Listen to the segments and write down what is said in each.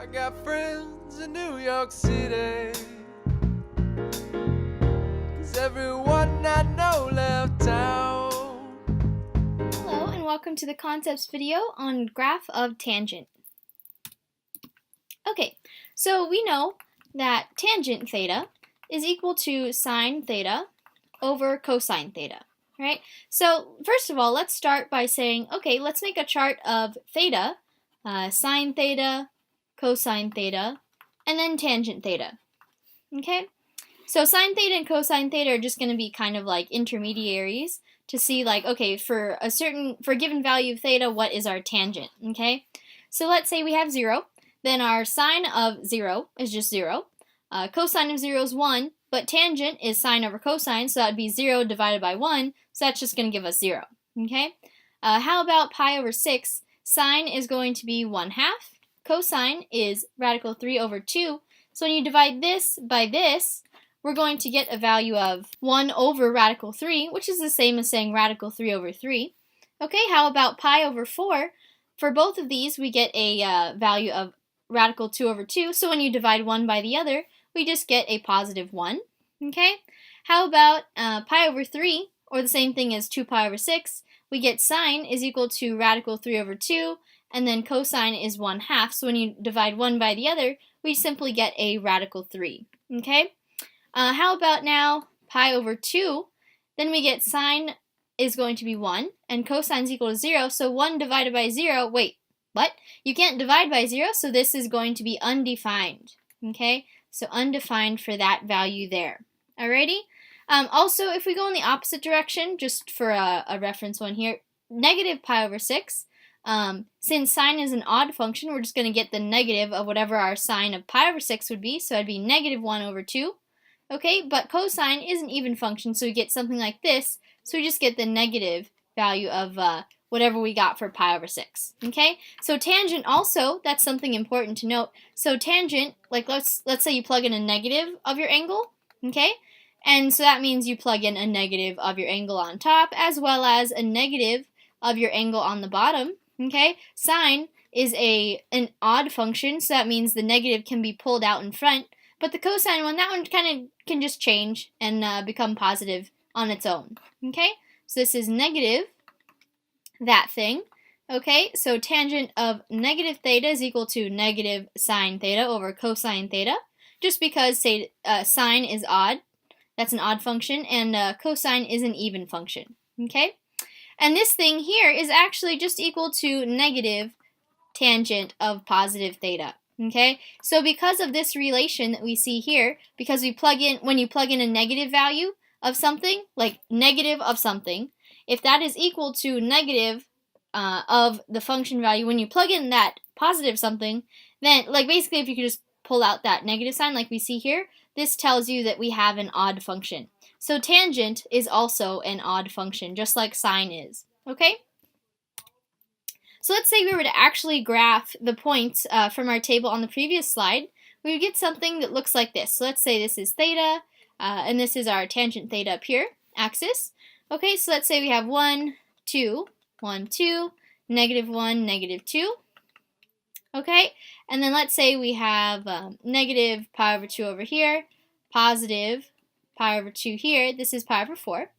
I got friends in New York City, 'cause everyone I know left town. Hello and welcome to the concepts video on graph of tangent. Okay, so we know that tangent theta is equal to sine theta over cosine theta, right? So first of all, let's start by saying, okay, let's make a chart of theta, sine theta, cosine theta, and then tangent theta, okay? So sine theta and cosine theta are just going to be kind of like intermediaries to see like, okay, for a given value of theta, what is our tangent, okay? So let's say we have 0, then our sine of 0 is just 0, cosine of 0 is 1, but tangent is sine over cosine, so that would be 0 divided by 1, so that's just going to give us 0, okay? How about pi over 6? Sine is going to be 1/2, cosine is radical 3 over 2, so when you divide this by this, we're going to get a value of 1 over radical 3, which is the same as saying radical 3 over 3. Okay, how about pi over 4? For both of these, we get a value of radical 2 over 2, so when you divide one by the other, we just get a positive 1. Okay, how about pi over 3, or the same thing as 2 pi over 6? We get sine is equal to radical 3 over 2, and then cosine is 1/2, so when you divide one by the other, we simply get a radical 3. Okay? How about now pi over 2? Then we get sine is going to be 1, and cosine is equal to 0, so 1 divided by 0, wait, what? You can't divide by 0, so this is going to be undefined, okay? So undefined for that value there. Alrighty? Also, if we go in the opposite direction, just for a reference one here, negative pi over 6, since sine is an odd function, we're just going to get the negative of whatever our sine of pi over 6 would be, so it'd be negative 1 over 2. Okay, but cosine is an even function, so we get something like this, so we just get the negative value of whatever we got for pi over 6. Okay, so tangent also, that's something important to note. So tangent, like let's say you plug in a negative of your angle, okay, and so that means you plug in a negative of your angle on top as well as a negative of your angle on the bottom. Okay, sine is an odd function, so that means the negative can be pulled out in front. But the cosine one, that one kind of can just change and become positive on its own. Okay, so this is negative that thing. Okay, so tangent of negative theta is equal to negative sine theta over cosine theta, just because sine is odd, that's an odd function, and cosine is an even function. Okay, and this thing here is actually just equal to negative tangent of positive theta. Okay, so because of this relation that we see here, because when you plug in a negative value of something, like negative of something, if that is equal to negative of the function value, when you plug in that positive something, then like basically if you could just pull out that negative sign like we see here, this tells you that we have an odd function. So tangent is also an odd function, just like sine is. Okay? So let's say we were to actually graph the points from our table on the previous slide, we would get something that looks like this. So let's say this is theta, and this is our tangent theta up here, axis. Okay, so let's say we have 1, 2, 1, 2, negative 1, negative 2. Okay, and then let's say we have negative pi over 2 over here, positive pi over 2 here. This is pi over 4.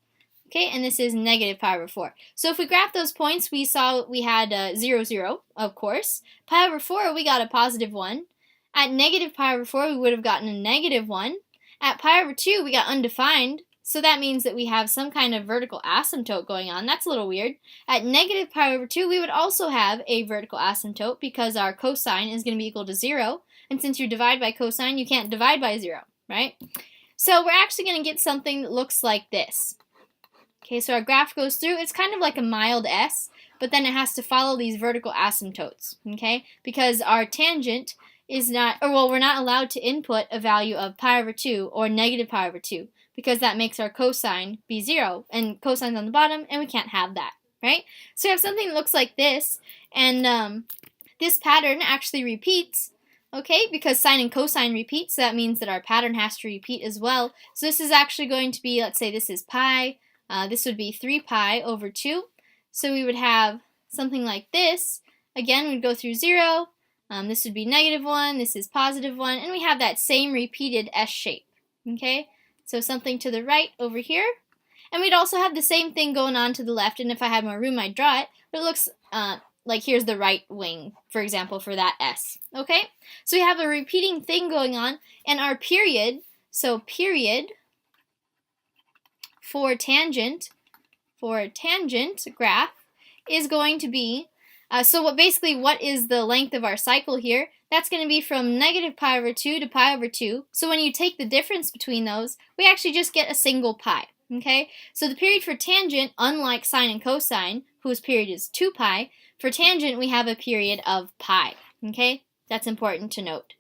Okay, and this is negative pi over 4. So if we graph those points, we saw we had 0, 0, of course. Pi over 4, we got a positive 1. At negative pi over 4, we would have gotten a negative 1. At pi over 2, we got undefined. So that means that we have some kind of vertical asymptote going on. That's a little weird. At negative pi over 2, we would also have a vertical asymptote because our cosine is going to be equal to 0. And since you divide by cosine, you can't divide by 0, right? So we're actually going to get something that looks like this. Okay, so our graph goes through. It's kind of like a mild S, but then it has to follow these vertical asymptotes, okay? Because our tangent is not, or well, we're not allowed to input a value of pi over 2 or negative pi over 2, because that makes our cosine be 0, and cosine's on the bottom, and we can't have that, right? So we have something that looks like this, and this pattern actually repeats, okay, because sine and cosine repeat, so that means that our pattern has to repeat as well. So this is actually going to be, let's say this is pi, this would be 3 pi over 2. So we would have something like this. Again, we'd go through 0, This would be -1, this is +1, and we have that same repeated S shape. Okay, so something to the right over here. And we'd also have the same thing going on to the left, and if I had more room, I'd draw it, but it looks like here's the right wing, for example, for that S. Okay, so we have a repeating thing going on, and our period, so period for tangent graph is going to be, basically what is the length of our cycle here? That's going to be from -π/2 to π/2. So when you take the difference between those, we actually just get a single pi. Okay, so the period for tangent, unlike sine and cosine, whose period is 2π, for tangent we have a period of pi. Okay, that's important to note.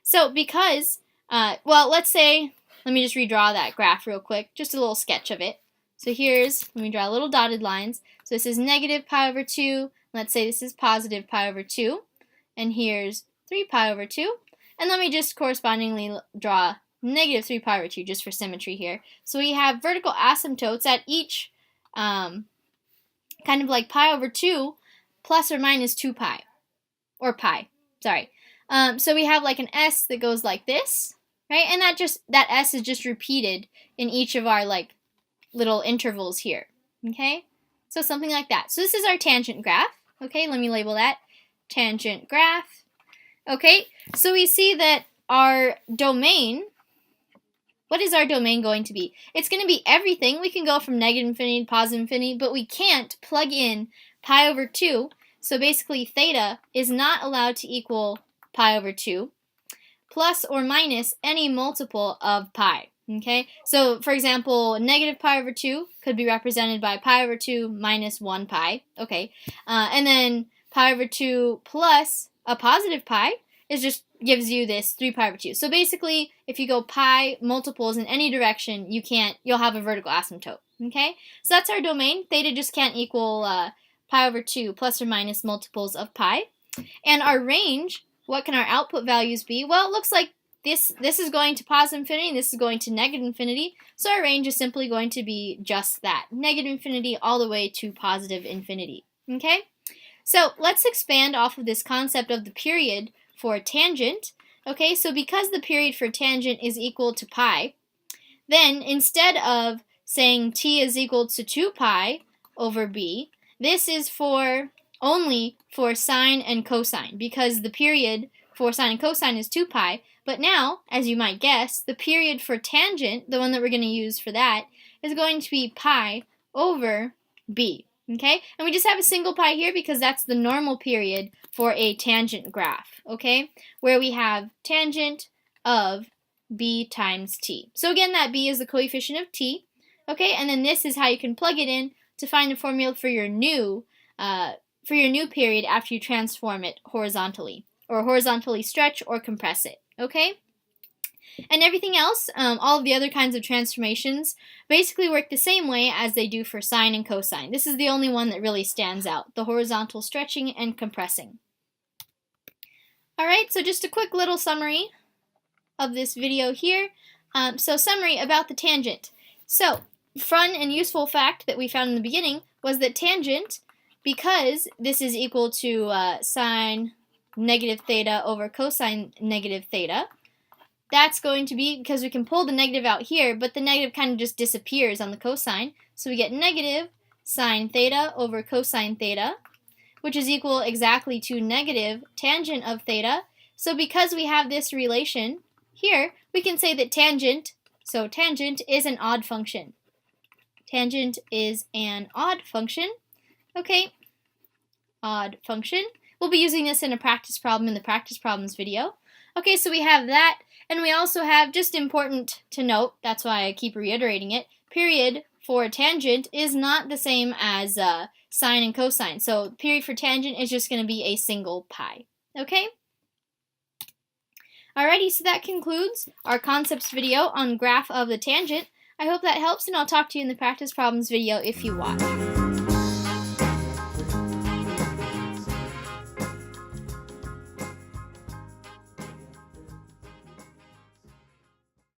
So because, let's say, let me just redraw that graph real quick, just a little sketch of it. So let me draw little dotted lines. So this is -π/2, let's say this is +π/2, and here's 3π/2, and let me just correspondingly draw -3π/2 just for symmetry here. So we have vertical asymptotes at each kind of like π/2 plus or minus 2π, or pi, sorry. So we have like an S that goes like this, right? And that S is just repeated in each of our like little intervals here, okay? So something like that. So this is our tangent graph, okay? Let me label that tangent graph. Okay, so we see that our domain, what is our domain going to be? It's going to be everything. We can go from -∞ to +∞, but we can't plug in π/2. So basically theta is not allowed to equal π/2 plus or minus any multiple of pi. Okay, so for example, -π/2 could be represented by π/2 minus 1 pi. Okay, and then π/2 plus a positive pi is just gives you this 3π/2. So basically, if you go pi multiples in any direction, you'll have a vertical asymptote. Okay, so that's our domain. Theta just can't equal π/2 plus or minus multiples of pi. And our range, what can our output values be? Well, it looks like this is going to +∞, this is going to -∞, so our range is simply going to be just that, -∞ all the way to +∞. Okay, so let's expand off of this concept of the period for tangent. Okay, so because the period for tangent is equal to pi, then instead of saying t is equal to 2π over b, this is only for sine and cosine, because the period for sine and cosine is 2π. But now, as you might guess, the period for tangent, the one that we're going to use for that, is going to be pi over b. Okay? And we just have a single pi here because that's the normal period for a tangent graph. Okay? Where we have tangent of b times t. So again, that b is the coefficient of t. Okay? And then this is how you can plug it in to find the formula for your new period after you transform it horizontally, or horizontally stretch or compress it. Okay? And everything else, all of the other kinds of transformations, basically work the same way as they do for sine and cosine. This is the only one that really stands out, the horizontal stretching and compressing. Alright, so just a quick little summary of this video here. So summary about the tangent. So, fun and useful fact that we found in the beginning was that tangent, because this is equal to sine negative theta over cosine negative theta, that's going to be, because we can pull the negative out here, but the negative kind of just disappears on the cosine, so we get negative sine theta over cosine theta, which is equal exactly to negative tangent of theta. So because we have this relation here, we can say that tangent is an odd function. Tangent is an odd function. Okay, odd function. We'll be using this in a practice problem in the practice problems video. Okay, so we have that, and we also have, just important to note, that's why I keep reiterating it, period for tangent is not the same as sine and cosine. So period for tangent is just going to be a single pi. Okay? Alrighty, so that concludes our concepts video on graph of the tangent. I hope that helps, and I'll talk to you in the practice problems video if you watch.